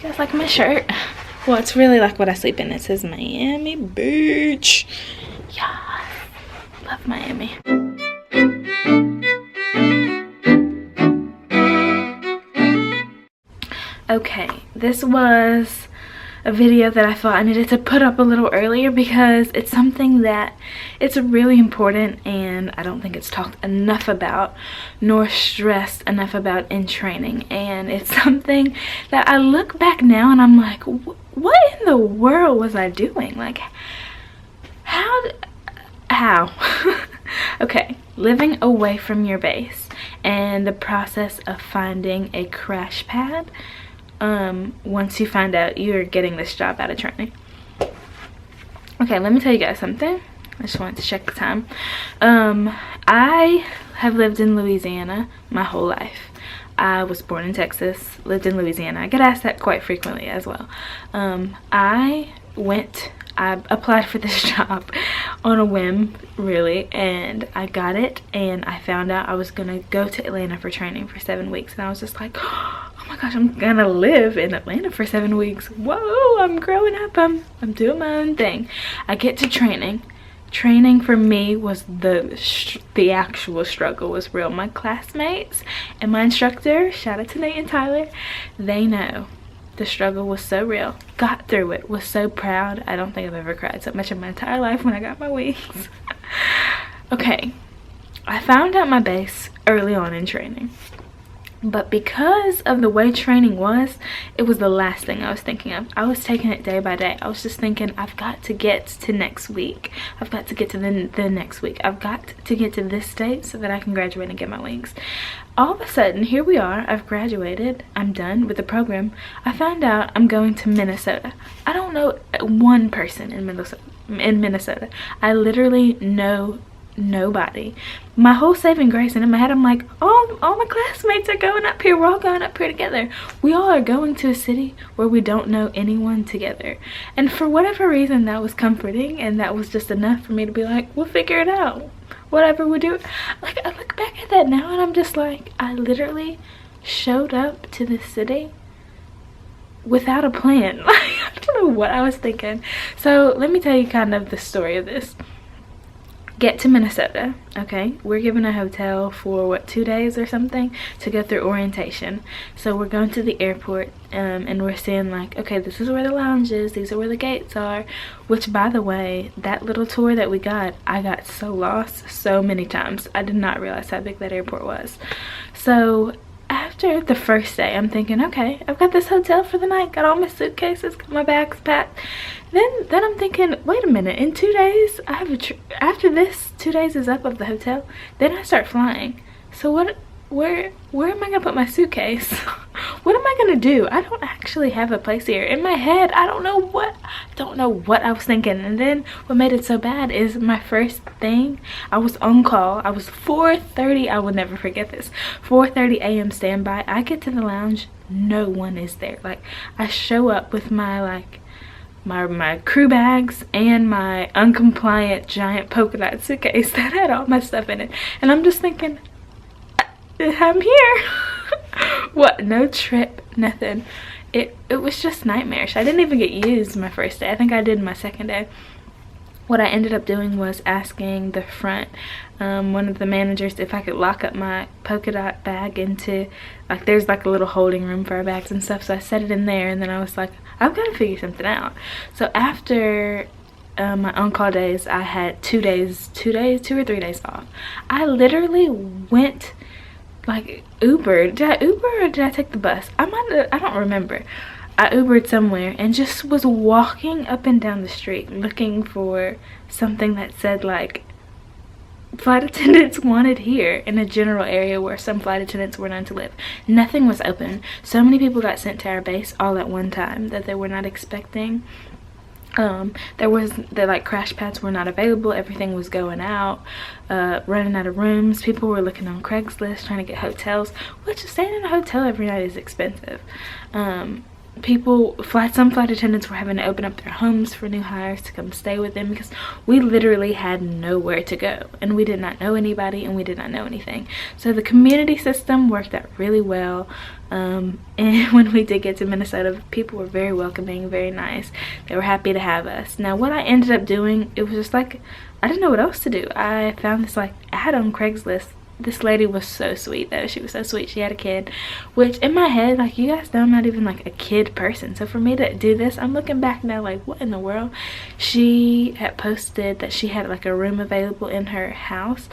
guys like my shirt? Well, it's really like what I sleep in. It says Miami Beach. Yeah, love Miami. Okay, this was a video that I thought I needed to put up a little earlier because it's something that it's really important and I don't think it's talked enough about nor stressed enough about in training. And it's something that I look back now and I'm like, what in the world was I doing? Like, how? Okay, living away from your base and the process of finding a crash pad once you find out you're getting this job out of training. Okay, let me tell you guys something. I just wanted to check the time. I have lived in Louisiana my whole life. I was born in Texas, lived in Louisiana. I get asked that quite frequently as well. I applied for this job on a whim, really, and I got it, and I found out I was gonna go to Atlanta for training for 7 weeks, and I was just like, oh my gosh, I'm gonna live in Atlanta for 7 weeks. Whoa, I'm growing up, I'm doing my own thing. I get to training. Training for me was the actual struggle was real. My classmates and my instructor, shout out to Nate and Tyler, they know the struggle was so real. Got through it, was so proud. I don't think I've ever cried so much in my entire life when I got my wings. Okay, I found out my base early on in training. But because of the way training was, it was the last thing I was thinking of. I was taking it day by day. I was just thinking, I've got to get to next week. I've got to get to the next week. I've got to get to this date so that I can graduate and get my wings. All of a sudden, here we are. I've graduated. I'm done with the program. I found out I'm going to Minnesota. I don't know one person in Minnesota. I literally know nobody. My whole saving grace, and in my head I'm like, all my classmates are going up here. We're all going up here together. We all are going to a city where we don't know anyone together. And for whatever reason, that was comforting, and that was just enough for me to be like, we'll figure it out, whatever we do. Like, I look back at that now and I'm just like, I literally showed up to this city without a plan. Like, I don't know what I was thinking. So let me tell you kind of the story of this. Get to Minnesota, okay? We're given a hotel for what, 2 days or something to go through orientation. So we're going to the airport and we're seeing like, okay, this is where the lounge is, these are where the gates are. Which, by the way, that little tour that we got, I got so lost so many times. I did not realize how big that airport was. So after the first day, I'm thinking, okay, I've got this hotel for the night, got all my suitcases, got my bags packed. Then I'm thinking, wait a minute, in 2 days, I have after this 2 days is up of the hotel, then I start flying. So where am I gonna put my suitcase? What am I gonna do? I don't actually have a place here. In my head, I don't know what I was thinking. And then what made it so bad is my first thing, I was on call. I was 4:30, I will never forget this, 4:30 a.m. standby. I get to the lounge, no one is there. Like, I show up with my my crew bags and my uncompliant giant polka dot suitcase that had all my stuff in it, and I'm just thinking, I'm here. What? No trip, nothing. It was just nightmarish. I didn't even get used my first day. I think I did my second day. What I ended up doing was asking the front, one of the managers, if I could lock up my polka dot bag into, like, there's like a little holding room for our bags and stuff. So I set it in there, and then I was like, I've got to figure something out. So after my on-call days, I had 2 or 3 days off. I literally went, like, Ubered. Did I Uber or did I take the bus? I don't remember. I Ubered somewhere and just was walking up and down the street looking for something that said, like, flight attendants wanted here, in a general area where some flight attendants were known to live. Nothing was open. So many people got sent to our base all at one time that they were not expecting. The crash pads were not available. Everything was going out, running out of rooms. People were looking on Craigslist trying to get hotels, which staying in a hotel every night is expensive. some flight attendants were having to open up their homes for new hires to come stay with them, because we literally had nowhere to go and we did not know anybody and we did not know anything. So the community system worked out really well. And when we did get to Minnesota, people were very welcoming, very nice. They were happy to have us. Now what I ended up doing, it was just like, I didn't know what else to do. I found this like ad on Craigslist. This lady was so sweet though. She was so sweet. She had a kid, which in my head, like, you guys know I'm not even like a kid person. So for me to do this, I'm looking back now like, what in the world? She had posted that she had like a room available in her house.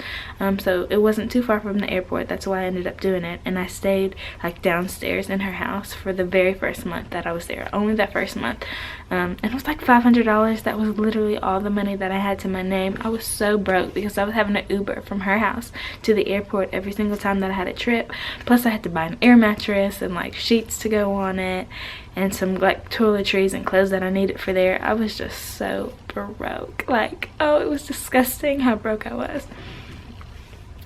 So it wasn't too far from the airport. That's why I ended up doing it. And I stayed like downstairs in her house for the very first month that I was there. Only that first month. And it was like $500. That was literally all the money that I had to my name. I was so broke because I was having an Uber from her house to the airport every single time that I had a trip. Plus I had to buy an air mattress and like sheets to go on it and some like toiletries and clothes that I needed for there. I was just so broke. Like, oh, it was disgusting how broke I was.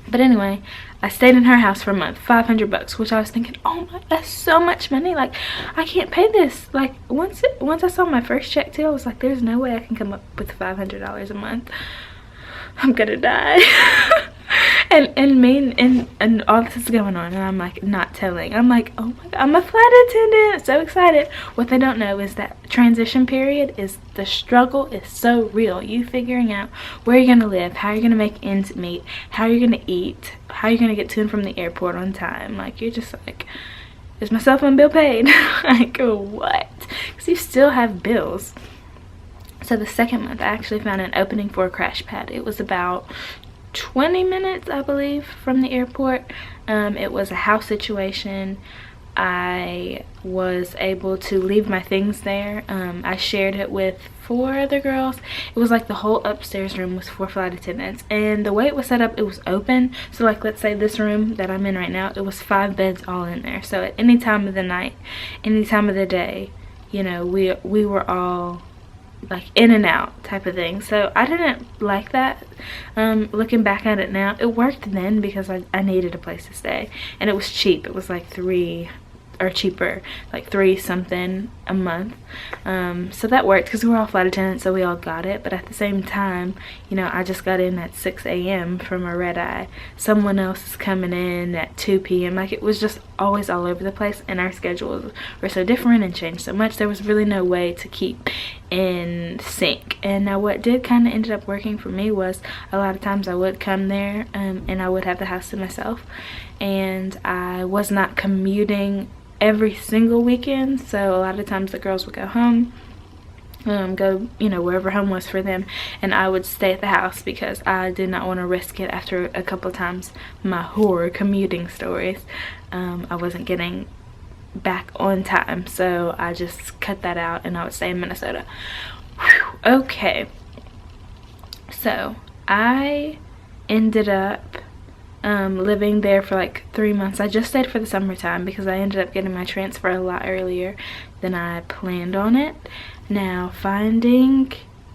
But anyway, I stayed in her house for a month, $500, which I was thinking, oh my, that's so much money. Like, I can't pay this. Like, once I saw my first check too, I was like, there's no way I can come up with $500 a month. I'm gonna die. and all this is going on and I'm like not telling. I'm like, oh my god, I'm a flight attendant, so excited. What they don't know is that transition period is, the struggle is so real. You figuring out where you're gonna live, how you're gonna make ends meet, how you're gonna eat, how you're gonna get to and from the airport on time. Like, you're just like, is my cell phone bill paid? Like, what? Because you still have bills. So the second month I actually found an opening for a Crashpad. It was about 20 minutes, I believe, from the airport. It was a house situation. I was able to leave my things there. I shared it with 4 other girls. It was like the whole upstairs room was 4 flight attendants, and the way it was set up, it was open. So like, let's say this room that I'm in right now, it was 5 beds all in there. So at any time of the night, any time of the day, you know, we were all like in and out type of thing. So I didn't like that. Looking back at it now, it worked then because I needed a place to stay, and it was cheap. It was like $3 or cheaper, like $3 something a month. So that worked because we were all flight attendants, so we all got it. But at the same time, you know, I just got in at 6 a.m. from a red eye. Someone else is coming in at 2 p.m. Like, it was just always all over the place, and our schedules were so different and changed so much. There was really no way to keep in sync. And now what did kind of ended up working for me was, a lot of times I would come there and I would have the house to myself, and I was not commuting every single weekend. So a lot of times the girls would go home, go, you know, wherever home was for them, and I would stay at the house because I did not want to risk it. After a couple of times my horror commuting stories, I wasn't getting back on time, so I just cut that out and I would stay in Minnesota. Whew. Okay, so I ended up living there for like 3 months. I just stayed for the summertime because I ended up getting my transfer a lot earlier than I planned on it. Now, finding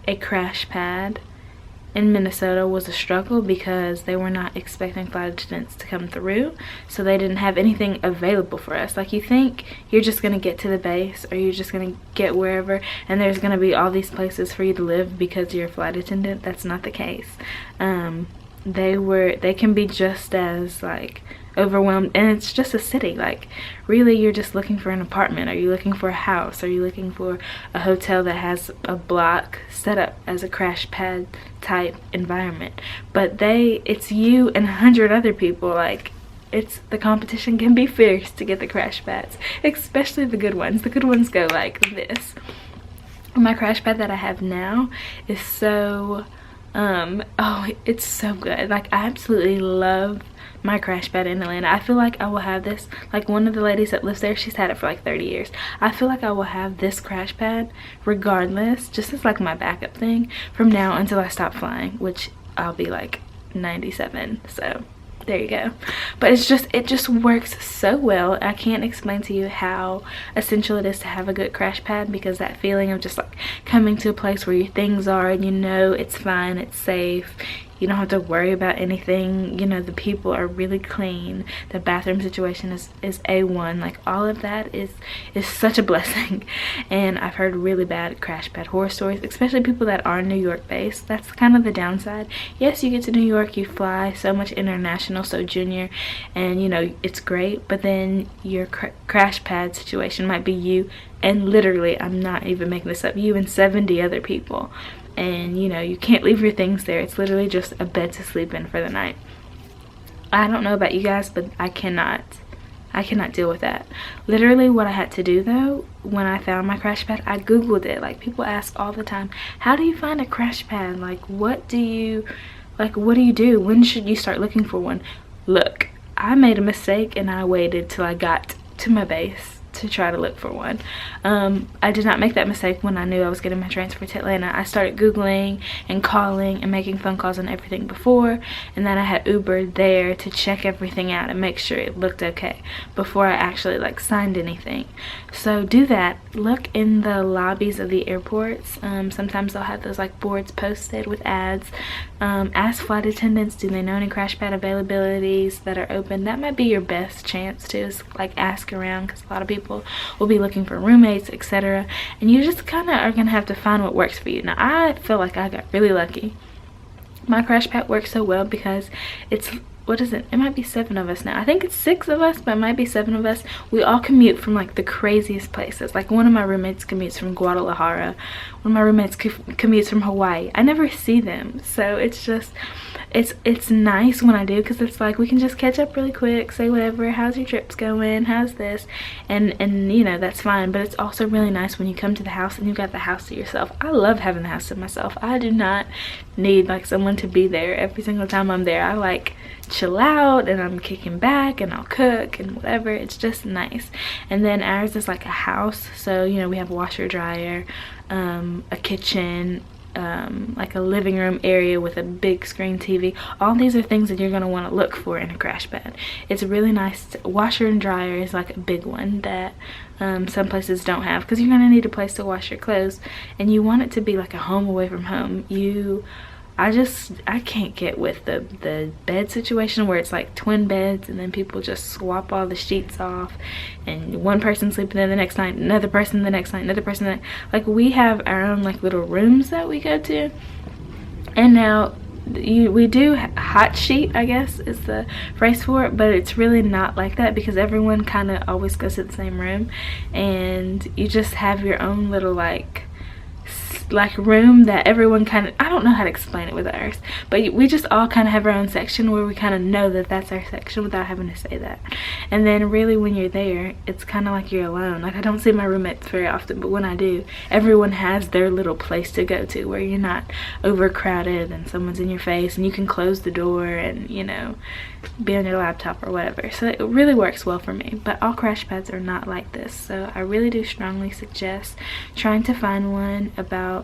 a Crashpad in Minnesota was a struggle because they were not expecting flight attendants to come through, so they didn't have anything available for us. Like, you think you're just gonna get to the base or you're just gonna get wherever and there's gonna be all these places for you to live because you're a flight attendant. That's not the case. They can be just as like overwhelmed, and it's just a city. Like, really, you're just looking for an apartment. Are you looking for a house? Are you looking for a hotel that has a block set up as a Crashpad type environment? But it's you and 100 other people. Like, the competition can be fierce to get the Crashpads, especially the good ones. The good ones go like this. My Crashpad that I have now is so oh, it's so good. Like, I absolutely love my Crashpad in Atlanta. I feel like I will have this, like, one of the ladies that lives there, she's had it for like 30 years. I feel like I will have this Crashpad regardless, just as like my backup thing from now until I stop flying, which I'll be like 97. So there you go. But it just works so well. I can't explain to you how essential it is to have a good Crashpad, because that feeling of just like coming to a place where your things are and you know it's fine, it's safe, You don't have to worry about anything. You know, the people are really clean. The bathroom situation is A1. Like, all of that is such a blessing. And I've heard really bad Crashpad horror stories, especially people that are New York based. That's kind of the downside. Yes, you get to New York, you fly so much international, so junior, and you know, it's great, but then your Crashpad situation might be you and literally, I'm not even making this up, you and 70 other people. And you know, you can't leave your things there. It's literally just a bed to sleep in for the night. I don't know about you guys, but I cannot deal with that. Literally, what I had to do though, when I found my Crashpad, I googled it. Like, people ask all the time, how do you find a Crashpad? Like, what do you do? When should you start looking for one? Look, I made a mistake and I waited till I got to my base to try to look for one. I did not make that mistake when I knew I was getting my transfer to Atlanta. I started Googling and calling and making phone calls and everything before, and then I had Uber there to check everything out and make sure it looked okay before I actually like signed anything. So do that. Look in the lobbies of the airports. Sometimes they'll have those like boards posted with ads. Ask flight attendants, do they know any Crashpad availabilities that are open? That might be your best chance to, is like ask around, because a lot of people will be looking for roommates, etc. And you just kind of are gonna have to find what works for you. Now, I feel like I got really lucky. My Crashpad works so well because it's, what is it? It might be 7 of us now. I think it's 6 of us, but it might be 7 of us. We all commute from like the craziest places. Like, one of my roommates commutes from Guadalajara. One of my roommates commutes from Hawaii. I never see them, so it's just, it's nice when I do, because it's like we can just catch up really quick, say whatever, how's your trips going, how's this, and you know, that's fine. But it's also really nice when you come to the house and you've got the house to yourself. I love having the house to myself. I do not need like someone to be there every single time I'm there. I like chill out and I'm kicking back and I'll cook and whatever. It's just nice. And then ours is like a house, so you know, we have a washer, dryer, a kitchen, like a living room area with a big screen TV. All these are things that you're going to want to look for in a Crashpad. It's really nice. Washer and dryer is like a big one that some places don't have, because you're going to need a place to wash your clothes, and you want it to be like a home away from home. I can't get with the bed situation where it's like twin beds and then people just swap all the sheets off and one person sleeping there the next night, another person the next night, another person like, we have our own like little rooms that we go to. And now we do hot sheet, I guess is the phrase for it, but it's really not like that, because everyone kind of always goes to the same room and you just have your own little like room that everyone kind of, I don't know how to explain it with ours, but we just all kind of have our own section where we kind of know that that's our section without having to say that. And then really when you're there, it's kind of like you're alone. Like, I don't see my roommates very often, but when I do, everyone has their little place to go to where you're not overcrowded and someone's in your face and you can close the door and, you know, be on your laptop or whatever. So it really works well for me, but all Crashpads are not like this. So I really do strongly suggest trying to find one about,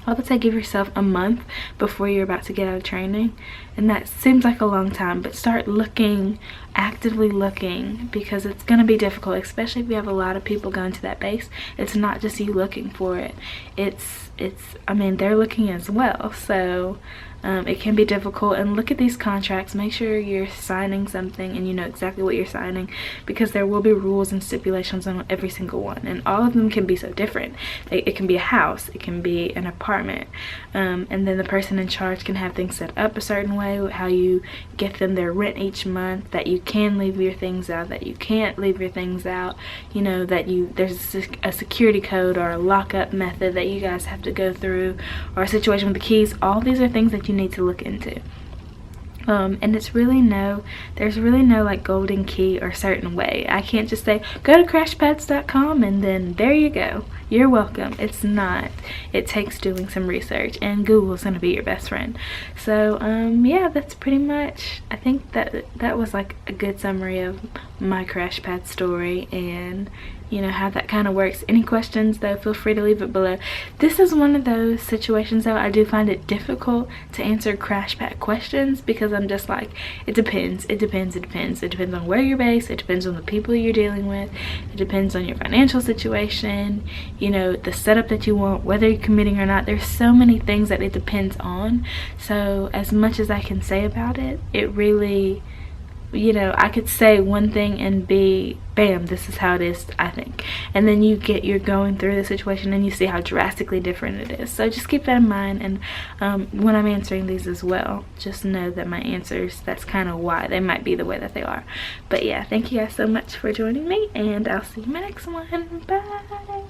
I would say give yourself a month before you're about to get out of training. And that seems like a long time, but start looking, actively looking, because it's going to be difficult, especially if you have a lot of people going to that base. It's not just you looking for it. I mean, they're looking as well. So it can be difficult. And look at these contracts, make sure you're signing something and you know exactly what you're signing, because there will be rules and stipulations on every single one, and all of them can be so different. It can be a house, it can be an apartment, and then the person in charge can have things set up a certain way, how you get them their rent each month, that you can leave your things out, that you can't leave your things out, you know, that there's a security code or a lockup method that you guys have to go through, or a situation with the keys. All these are things that you need to look into. And there's really no like golden key or certain way. I can't just say go to crashpads.com and then there you go, you're welcome. It's not. It takes doing some research, and Google's gonna be your best friend. So yeah, that's pretty much, I think that was like a good summary of my Crashpad story. And you know, how that kind of works. Any questions though, feel free to leave it below. This is one of those situations though, I do find it difficult to answer Crashpad questions because I'm just like, it depends, it depends, it depends. It depends on where you're based, it depends on the people you're dealing with, it depends on your financial situation, you know, the setup that you want, whether you're committing or not. There's so many things that it depends on. So as much as I can say about it, it really, you know, I could say one thing and be bam, this is how it is, I think, and then you're going through the situation and you see how drastically different it is. So just keep that in mind, and when I'm answering these as well, just know that my answers, that's kind of why they might be the way that they are. But yeah, thank you guys so much for joining me, and I'll see you in my next one. Bye.